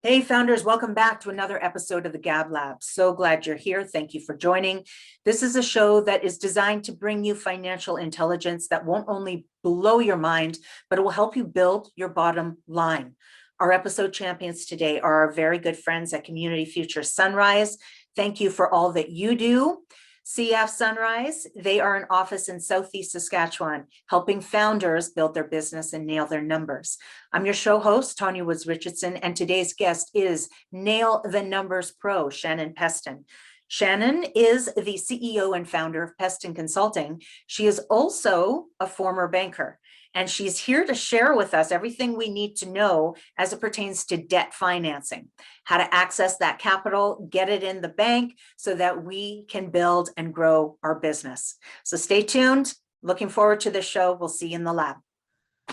Hey, founders, welcome back to another episode of the Gab Lab. So glad you're here. Thank you for joining. This is a show that is designed to bring you financial intelligence that won't only blow your mind, but it will help you build your bottom line. Our episode champions today are our very good friends at Community Future Sunrise. Thank you for all that you do. CF Sunrise, they are an office in Southeast Saskatchewan, helping founders build their business and nail their numbers. I'm your show host, Tanya Woods-Richardson, and today's guest is Nail the Numbers Pro, Shannon Pestun. Shannon is the CEO and founder of Pestun Consulting. She is also a former banker, and she's here to share with us everything we need to know as it pertains to debt financing, how to access that capital, get it in the bank so that we can build and grow our business. So stay tuned. Looking forward to this show. We'll see you in the lab.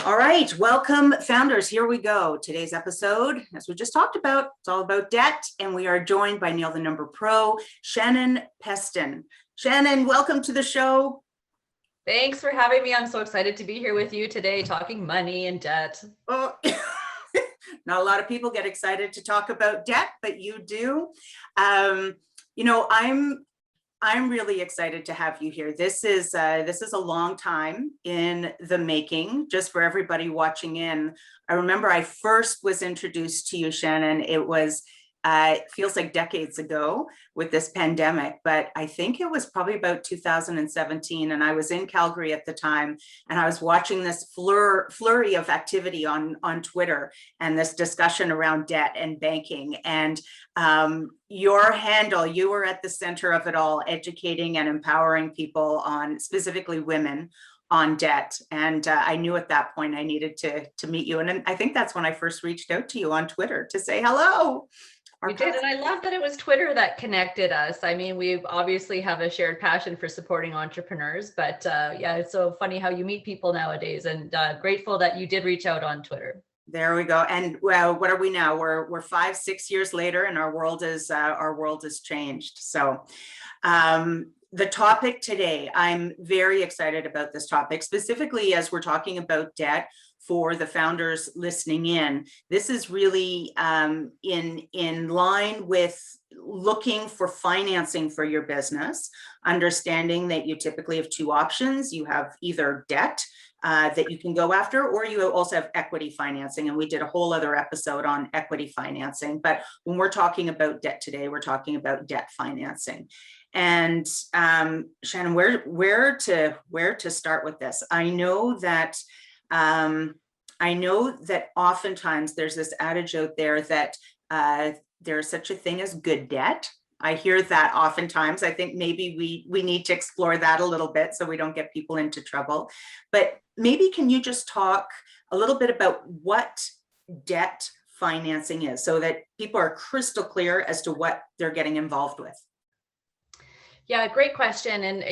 All right, welcome founders. Here we go. Today's episode, as we just talked about, it's all about debt, and we are joined by Nail the Number Pro, Shannon Pestun. Shannon, welcome to the show. Thanks for having me. I'm so excited to be here with you today, talking money and debt. Oh, not a lot of people get excited to talk about debt, but you do. I'm really excited to have you here. This is a long time in the making. Just for everybody watching in, I remember I first was introduced to you, Shannon. It was feels like decades ago with this pandemic, but I think it was probably about 2017, and I was in Calgary at the time, and I was watching this flurry of activity on Twitter and this discussion around debt and banking, and your handle, you were at the center of it all, educating and empowering people on, specifically women, on debt. And I knew at that point I needed to meet you. And I think that's when I first reached out to you on Twitter to say hello. We did, and I love that it was Twitter that connected us. I mean, we obviously have a shared passion for supporting entrepreneurs, but yeah, it's so funny how you meet people nowadays, and grateful that you did reach out on Twitter. There we go. And well, what are we now? We're 5-6 years later, and our world has changed. So the topic today, I'm very excited about this topic, specifically as we're talking about debt. For the founders listening in, this is really in line with looking for financing for your business, understanding that you typically have two options. You have either debt that you can go after, or you also have equity financing. And we did a whole other episode on equity financing. But when we're talking about debt today, we're talking about debt financing. And Shannon, where to start with this? I know that oftentimes there's this adage out there that there's such a thing as good debt. I hear that oftentimes. I think maybe we need to explore that a little bit so we don't get people into trouble. But maybe can you just talk a little bit about what debt financing is so that people are crystal clear as to what they're getting involved with? Yeah, great question. And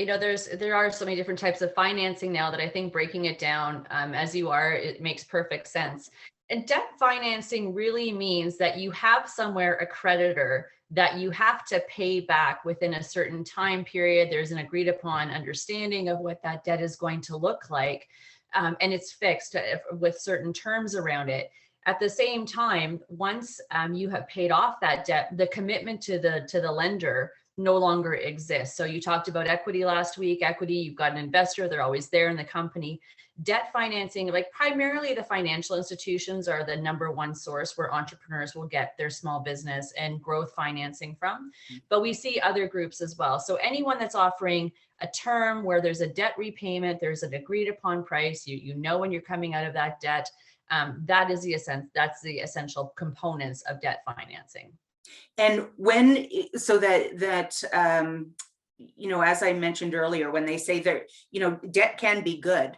there are so many different types of financing now that I think breaking it down as you are, it makes perfect sense. And debt financing really means that you have somewhere a creditor that you have to pay back within a certain time period. There's an agreed upon understanding of what that debt is going to look like. And it's fixed with certain terms around it. At the same time, once you have paid off that debt, the commitment to the lender no longer exists. So you talked about equity last week. Equity, you've got an investor, they're always there in the company. Debt financing, like primarily the financial institutions are the number one source where entrepreneurs will get their small business and growth financing from. But we see other groups as well. So anyone that's offering a term where there's a debt repayment, there's an agreed upon price, you know when you're coming out of that debt, that's the essential components of debt financing. And as I mentioned earlier, when they say that, debt can be good,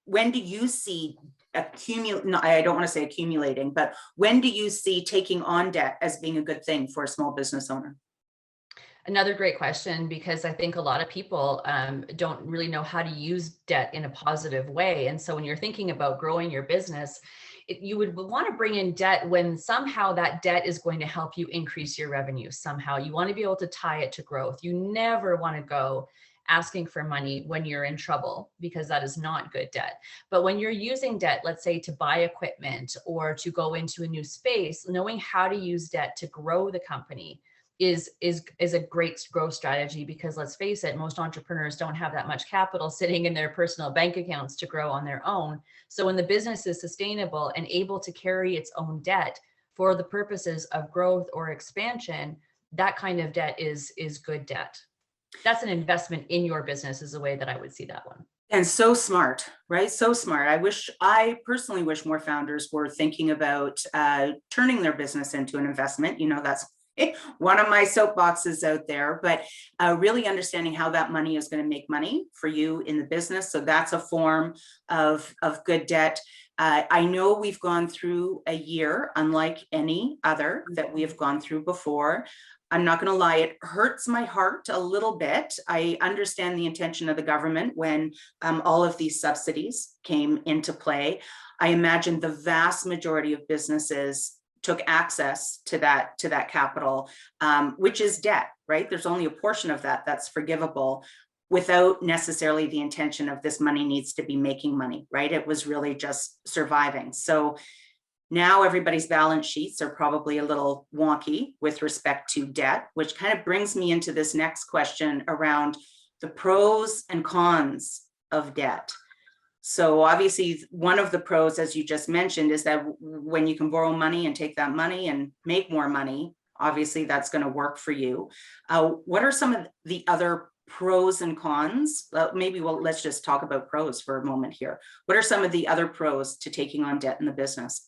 when do you see I don't want to say accumulating, but when do you see taking on debt as being a good thing for a small business owner? Another great question, because I think a lot of people don't really know how to use debt in a positive way. And so when you're thinking about growing your business, you would want to bring in debt when somehow that debt is going to help you increase your revenue. Somehow you want to be able to tie it to growth. You never want to go asking for money when you're in trouble, because that is not good debt. But when you're using debt, let's say to buy equipment or to go into a new space, knowing how to use debt to grow the company is a great growth strategy, because let's face it, most entrepreneurs don't have that much capital sitting in their personal bank accounts to grow on their own. So when the business is sustainable and able to carry its own debt for the purposes of growth or expansion, that kind of debt is good debt. That's an investment in your business, is the way that I would see that one. And so smart, right? So smart. I personally wish more founders were thinking about turning their business into an investment. That's one of my soapboxes out there, but really understanding how that money is going to make money for you in the business. So that's a form of good debt. I know we've gone through a year unlike any other that we have gone through before. I'm not going to lie, it hurts my heart a little bit. I understand the intention of the government when all of these subsidies came into play. I imagine the vast majority of businesses took access to that capital, which is debt, right? There's only a portion of that that's forgivable, without necessarily the intention of this money needs to be making money, right? It was really just surviving. So now everybody's balance sheets are probably a little wonky with respect to debt, which kind of brings me into this next question around the pros and cons of debt. So obviously one of the pros, as you just mentioned, is that when you can borrow money and take that money and make more money, obviously that's going to work for you. What are some of the other pros and cons? Let's just talk about pros for a moment here. What are some of the other pros to taking on debt in the business?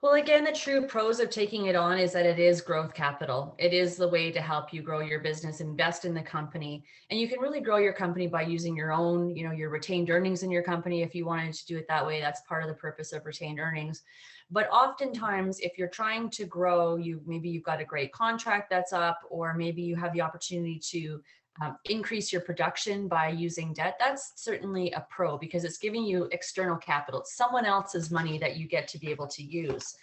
Well, again, the true pros of taking it on is that it is growth capital. It is the way to help you grow your business, invest in the company. And you can really grow your company by using your own, your retained earnings in your company. If you wanted to do it that way, that's part of the purpose of retained earnings. But oftentimes, if you're trying to grow, maybe you've got a great contract that's up, or maybe you have the opportunity to increase your production by using debt, that's certainly a pro, because it's giving you external capital. It's someone else's money that you get to be able to use.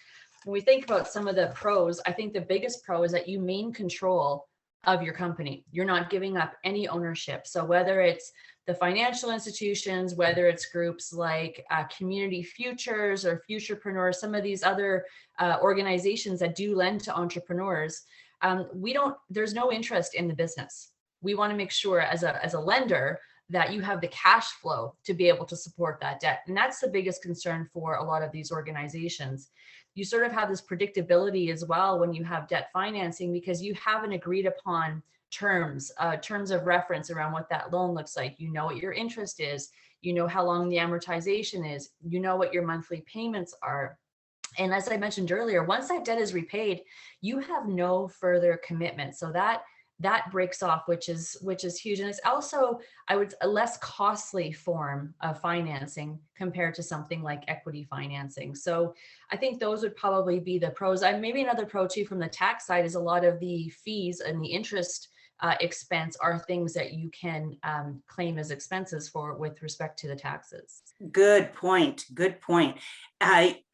When we think about some of the pros, I think the biggest pro is that you maintain control of your company. You're not giving up any ownership. So whether it's the financial institutions, whether it's groups like Community Futures or Futurepreneurs, some of these other organizations that do lend to entrepreneurs, there's no interest in the business. We want to make sure as a lender that you have the cash flow to be able to support that debt. And that's the biggest concern for a lot of these organizations. You sort of have this predictability as well when you have debt financing, because you have an agreed upon terms of reference around what that loan looks like. You know what your interest is, you know how long the amortization is, you know what your monthly payments are. And as I mentioned earlier, once that debt is repaid, you have no further commitment. So that breaks off, which is huge. And it's also, a less costly form of financing compared to something like equity financing. So I think those would probably be the pros. Maybe another pro too from the tax side is a lot of the fees and the interest expense are things that you can claim as expenses for with respect to the taxes. Good point. Good point.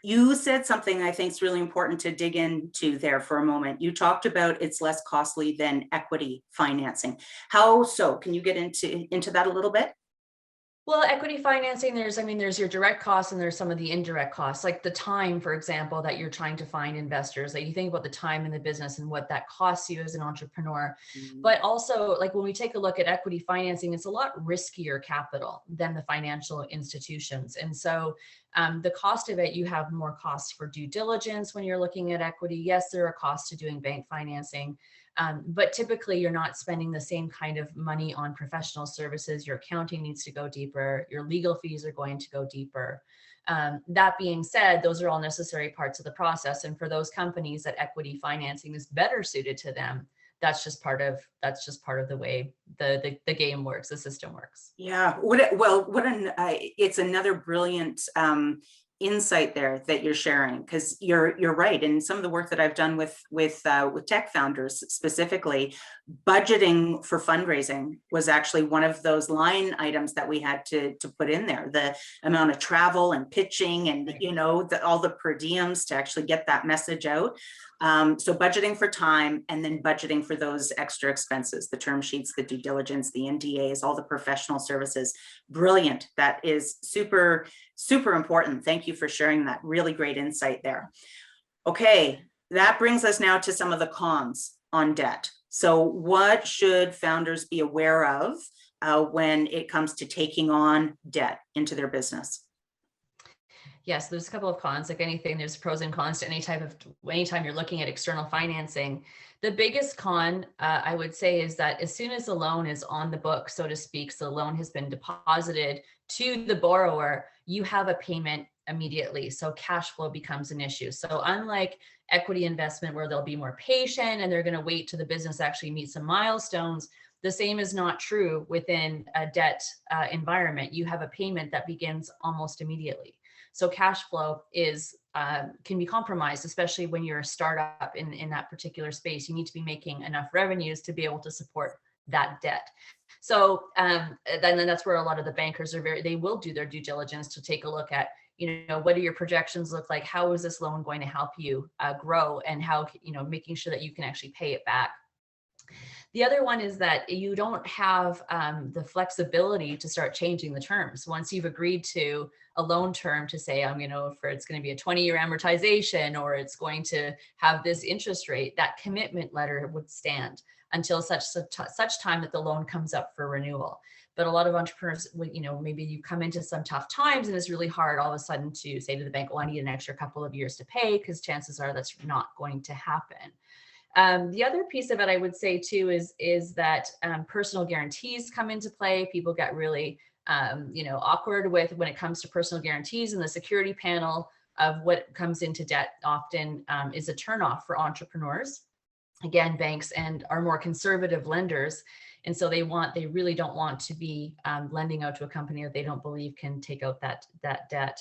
You said something I think is really important to dig into there for a moment. You talked about it's less costly than equity financing. How so? Can you get into that a little bit? Well, equity financing, there's your direct costs and there's some of the indirect costs, like the time, for example, that you're trying to find investors, that you think about the time in the business and what that costs you as an entrepreneur. But also, like when we take a look at equity financing, it's a lot riskier capital than the financial institutions. And so the cost of it, you have more costs for due diligence when you're looking at equity. Yes, there are costs to doing bank financing. But typically you're not spending the same kind of money on professional services. Your accounting needs to go deeper. Your legal fees are going to go deeper. That being said, those are all necessary parts of the process. And for those companies that equity financing is better suited to them, that's just part of the way the game works, the system works. Yeah. It's another brilliant insight there that you're sharing, because you're right. And some of the work that I've done with tech founders specifically, budgeting for fundraising was actually one of those line items that we had to put in there. The amount of travel and pitching and, you know, all the per diems to actually get that message out. So budgeting for time, and then budgeting for those extra expenses, the term sheets, the due diligence, the NDAs, all the professional services. Brilliant. That is super, super important. Thank you for sharing that. Really great insight there. Okay, that brings us now to some of the cons on debt. So what should founders be aware of when it comes to taking on debt into their business? Yes, there's a couple of cons. Like anything, there's pros and cons to anytime you're looking at external financing. The biggest con, I would say, is that as soon as the loan is on the book, so to speak, so the loan has been deposited to the borrower, you have a payment immediately. So cash flow becomes an issue. So unlike equity investment, where they'll be more patient and they're going to wait till the business actually meets some milestones, the same is not true within a debt environment. You have a payment that begins almost immediately. So cash flow is can be compromised, especially when you're a startup in that particular space. You need to be making enough revenues to be able to support that debt. So then that's where a lot of the bankers are they will do their due diligence to take a look at, you know, what do your projections look like? How is this loan going to help you grow, and how, you know, making sure that you can actually pay it back. The other one is that you don't have the flexibility to start changing the terms. Once you've agreed to a loan term to say, it's going to be a 20-year amortization, or it's going to have this interest rate, that commitment letter would stand until such time that the loan comes up for renewal. But a lot of entrepreneurs, maybe you come into some tough times and it's really hard all of a sudden to say to the bank, I need an extra couple of years to pay, because chances are that's not going to happen. The other piece of it, I would say too, is that personal guarantees come into play. People get really, awkward when it comes to personal guarantees, and the security panel of what comes into debt often is a turnoff for entrepreneurs. Again, banks and our more conservative lenders, and so they really don't want to be lending out to a company that they don't believe can take out that debt.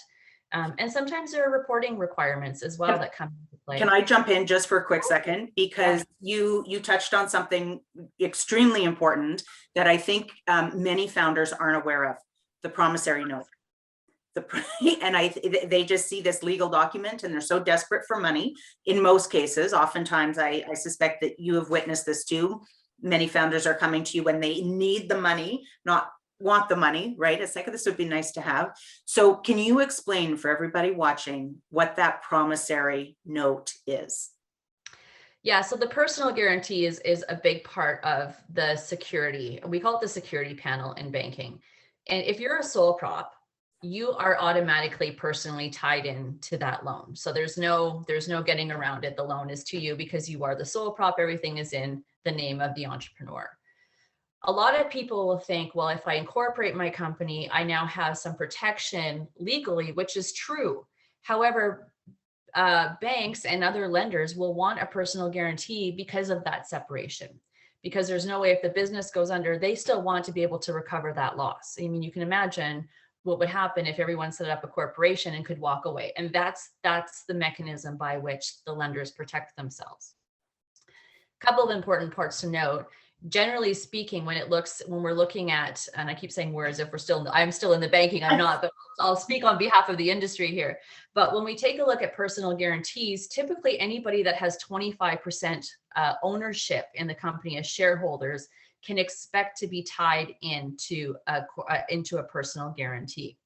And sometimes there are reporting requirements as well that come into play. Can I jump in just for a quick second? Because you touched on something extremely important that I think many founders aren't aware of: the promissory note. They just see this legal document and they're so desperate for money. In most cases, oftentimes I suspect that you have witnessed this too. Many founders are coming to you when they need the money, not want the money, right? It's like, this would be nice to have. So can you explain for everybody watching what that promissory note is? Yeah, so the personal guarantee is a big part of the security. We call it the security panel in banking. And if you're a sole prop, you are automatically personally tied in to that loan. So there's no getting around it. The loan is to you because you are the sole prop. Everything is in the name of the entrepreneur. A lot of people will think, well, if I incorporate my company, I now have some protection legally, which is true. However, banks and other lenders will want a personal guarantee because of that separation, because there's no way, if the business goes under, they still want to be able to recover that loss. I mean, you can imagine what would happen if everyone set up a corporation and could walk away. And that's the mechanism by which the lenders protect themselves. A couple of important parts to note. Generally speaking, when we're looking at, and I keep saying words, if I'm still in the banking, I'm not, but I'll speak on behalf of the industry here. But when we take a look at personal guarantees, typically anybody that has 25% ownership in the company as shareholders can expect to be tied into a personal guarantee.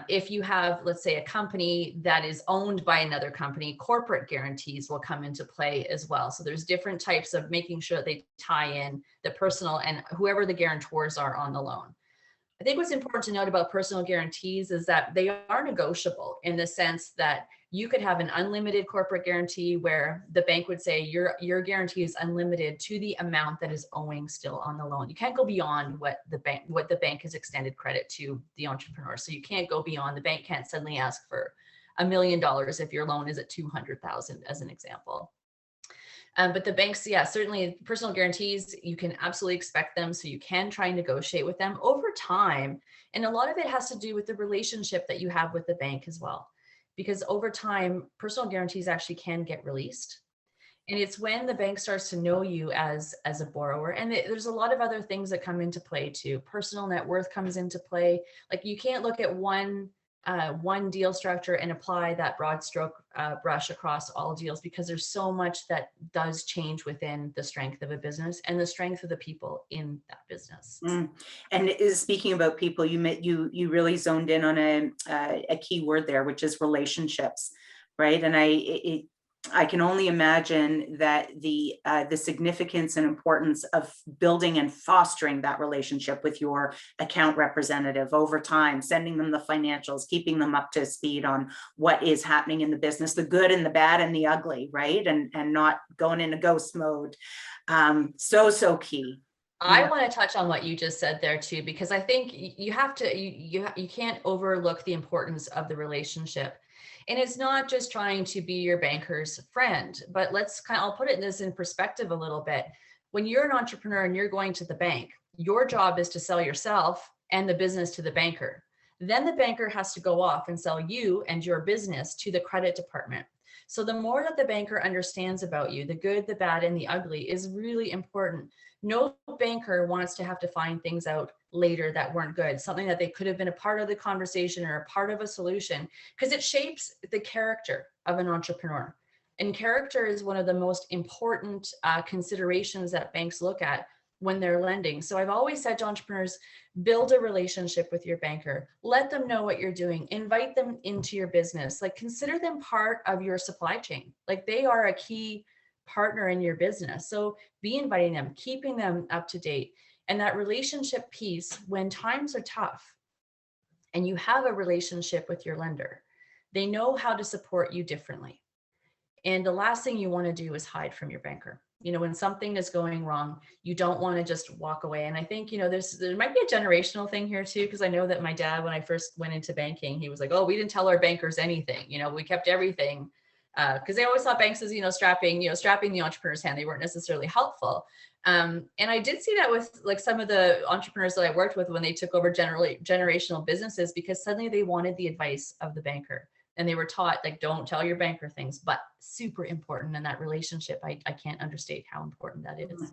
If you have, let's say, a company that is owned by another company, corporate guarantees will come into play as well. So there's different types of making sure that they tie in the personal and whoever the guarantors are on the loan. I think what's important to note about personal guarantees is that they are negotiable, in the sense that you could have an unlimited corporate guarantee where the bank would say your guarantee is unlimited to the amount that is owing still on the loan. You can't go beyond what the bank has extended credit to the entrepreneur. So you can't go beyond. The bank can't suddenly ask for $1 million if your loan is at $200,000, as an example. But the banks, certainly personal guarantees, you can absolutely expect them. So you can try and negotiate with them over time. And a lot of it has to do with the relationship that you have with the bank as well. Because over time, personal guarantees actually can get released. And it's when the bank starts to know you as a borrower. And there's a lot of other things that come into play too. Personal net worth comes into play. Like you can't look at one deal structure and apply that broad stroke brush across all deals, because there's so much that does change within the strength of a business and the strength of the people in that business. And speaking about people, you really zoned in on a key word there, which is relationships, right? And I can only imagine that the significance and importance of building and fostering that relationship with your account representative over time, sending them the financials, keeping them up to speed on what is happening in the business, the good and the bad and the ugly, right? And not going into ghost mode. So key. I want to touch on what you just said there too, because I think you have to, you can't overlook the importance of the relationship. And it's not just trying to be your banker's friend, but I'll put this in perspective a little bit. When you're an entrepreneur and you're going to the bank, your job is to sell yourself and the business to the banker. Then the banker has to go off and sell you and your business to the credit department. So the more that the banker understands about you, the good, the bad, and the ugly is really important. No banker wants to have to find things out later that weren't good, something that they could have been a part of the conversation or a part of a solution, because it shapes the character of an entrepreneur. And character is one of the most important considerations that banks look at when they're lending. So I've always said to entrepreneurs, build a relationship with your banker, let them know what you're doing, invite them into your business, like consider them part of your supply chain. Like they are a key partner in your business. So be inviting them, keeping them up to date. And that relationship piece, when times are tough and you have a relationship with your lender, they know how to support you differently. And the last thing you want to do is hide from your banker. You know, when something is going wrong, you don't want to just walk away. And I think, you know, there might be a generational thing here too, because I know that my dad, when I first went into banking, he was like, oh, we didn't tell our bankers anything. You know, we kept everything because they always thought banks as, strapping the entrepreneur's hand. They weren't necessarily helpful. And I did see that with like some of the entrepreneurs that I worked with when they took over generational businesses, because suddenly they wanted the advice of the banker. And they were taught, like, don't tell your banker things, but super important in that relationship. I can't understate how important that is.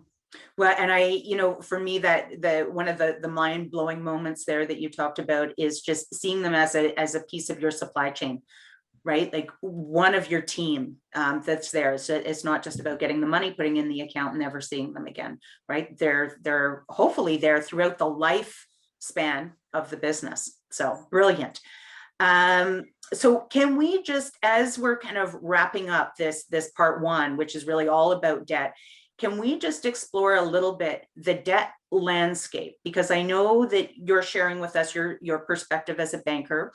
Well, and for me, that one of the mind blowing moments there that you talked about is just seeing them as a piece of your supply chain, right? Like one of your team that's there. So it's not just about getting the money, putting in the account and never seeing them again, right? They're hopefully there throughout the lifespan of the business. So brilliant. So can we just, as we're kind of wrapping up this part one, which is really all about debt, can we just explore a little bit the debt landscape? Because I know that you're sharing with us your perspective as a banker.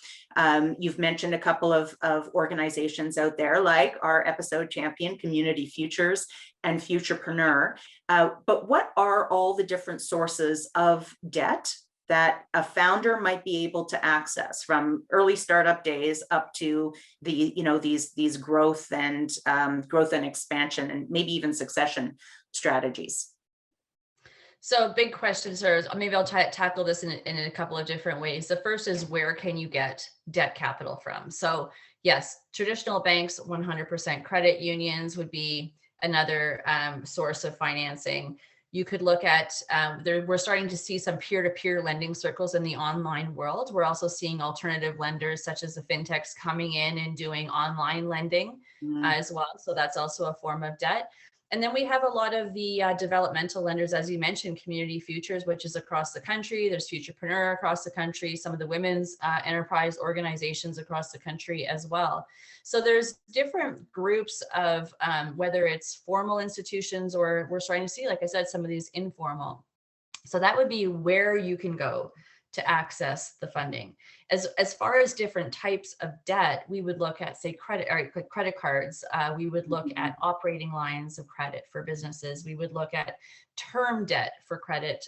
You've mentioned a couple of organizations out there, like our episode champion, Community Futures and Futurepreneur. But what are all the different sources of debt that a founder might be able to access, from early startup days up to these growth and expansion and maybe even succession strategies? So big question, sir. Maybe I'll tackle this in a couple of different ways. The first is, where can you get debt capital from? So yes, traditional banks, 100%. Credit unions would be another source of financing. You could look at, we're starting to see some peer-to-peer lending circles in the online world. We're also seeing alternative lenders such as the fintechs coming in and doing online lending as well. So that's also a form of debt. And then we have a lot of the developmental lenders, as you mentioned, Community Futures, which is across the country. There's Futurepreneur across the country, some of the women's enterprise organizations across the country as well. So there's different groups of whether it's formal institutions, or we're starting to see, like I said, some of these informal. So that would be where you can go to access the funding. As far as different types of debt, we would look at, say, credit cards. We would look at operating lines of credit for businesses. We would look at term debt for credit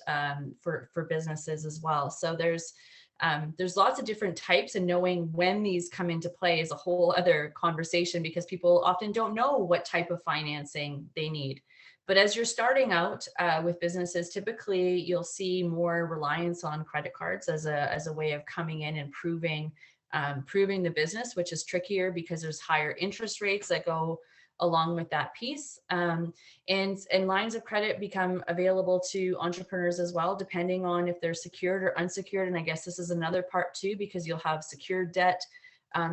for businesses as well. So there's lots of different types, and knowing when these come into play is a whole other conversation, because people often don't know what type of financing they need. But as you're starting out with businesses, typically you'll see more reliance on credit cards as a way of coming in and proving the business, which is trickier because there's higher interest rates that go along with that piece. And lines of credit become available to entrepreneurs as well, depending on if they're secured or unsecured. And I guess this is another part too, because you'll have secured debt,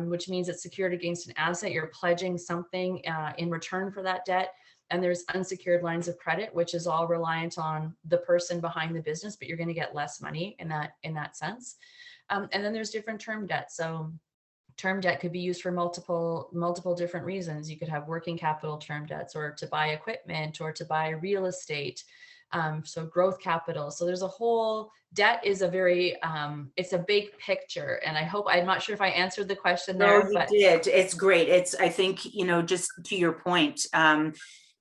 which means it's secured against an asset. You're pledging something in return for that debt. And there's unsecured lines of credit, which is all reliant on the person behind the business, but you're going to get less money in that sense. And then there's different term debt. So term debt could be used for multiple different reasons. You could have working capital term debts, or to buy equipment, or to buy real estate. So growth capital. So there's a whole, debt is a very, it's a big picture. And I'm not sure if I answered the question there. No, you did. It's great. I think, just to your point,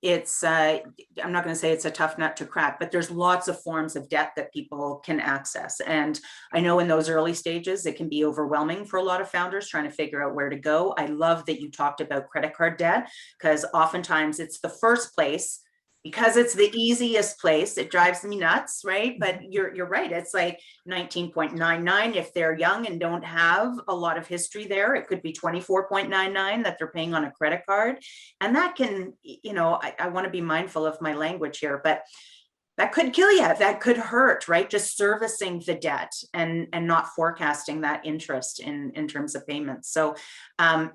it's, I'm not going to say it's a tough nut to crack, but there's lots of forms of debt that people can access. And I know in those early stages, it can be overwhelming for a lot of founders trying to figure out where to go. I love that you talked about credit card debt, because oftentimes it's the first place, because it's the easiest place. It drives me nuts, right? But you're right. It's like 19.99 if they're young and don't have a lot of history there. It could be 24.99 that they're paying on a credit card. And that can, I want to be mindful of my language here, but that could kill you. That could hurt, right? Just servicing the debt and not forecasting that interest in terms of payments. So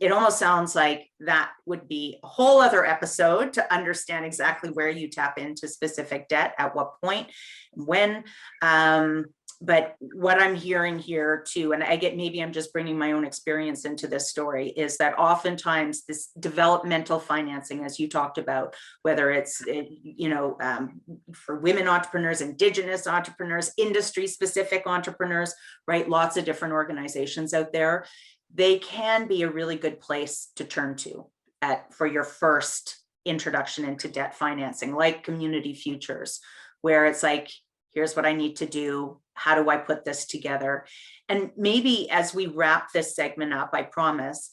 it almost sounds like that would be a whole other episode to understand exactly where you tap into specific debt, at what point, when. But what I'm hearing here too, and maybe I'm just bringing my own experience into this story, is that oftentimes this developmental financing, as you talked about, whether it's, for women entrepreneurs, Indigenous entrepreneurs, industry specific entrepreneurs, right? Lots of different organizations out there. They can be a really good place to turn to for your first introduction into debt financing, like Community Futures, where it's like, here's what I need to do. How do I put this together? And maybe as we wrap this segment up, I promise,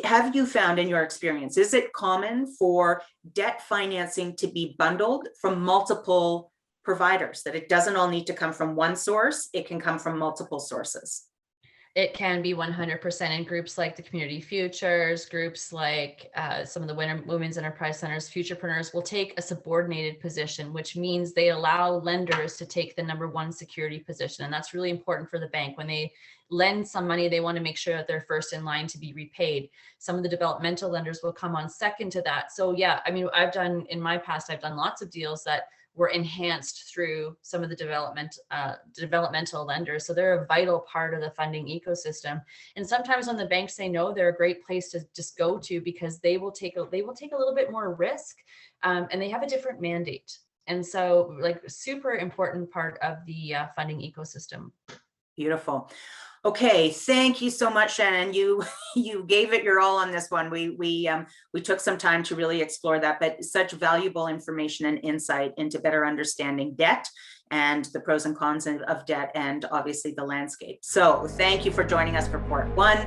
have you found in your experience, is it common for debt financing to be bundled from multiple providers, that it doesn't all need to come from one source, it can come from multiple sources? It can be 100% in groups like the Community Futures, groups like some of the Women's Enterprise Centers. Futurepreneurs will take a subordinated position, which means they allow lenders to take the number one security position. And that's really important for the bank. When they lend some money, they want to make sure that they're first in line to be repaid. Some of the developmental lenders will come on second to that. So yeah, in my past, I've done lots of deals that were enhanced through some of the developmental lenders. So they're a vital part of the funding ecosystem. And sometimes when the banks say no, they're a great place to just go to, because they will take a little bit more risk, and they have a different mandate. And so, like, super important part of the funding ecosystem. Beautiful. Okay, thank you so much, Shannon. You gave it your all on this one. We took some time to really explore that, but such valuable information and insight into better understanding debt and the pros and cons of debt, and obviously the landscape. So thank you for joining us for part one.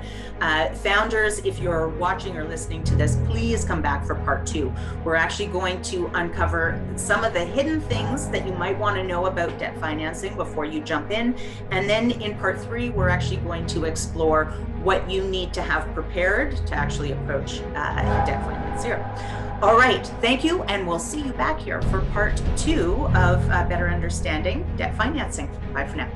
Founders, if you're watching or listening to this, please come back for part two. We're actually going to uncover some of the hidden things that you might want to know about debt financing before you jump in. And then in part three, we're actually going to explore what you need to have prepared to actually approach debt finance here. All right, thank you, and we'll see you back here for part two of Better Understanding Debt Financing. Bye for now.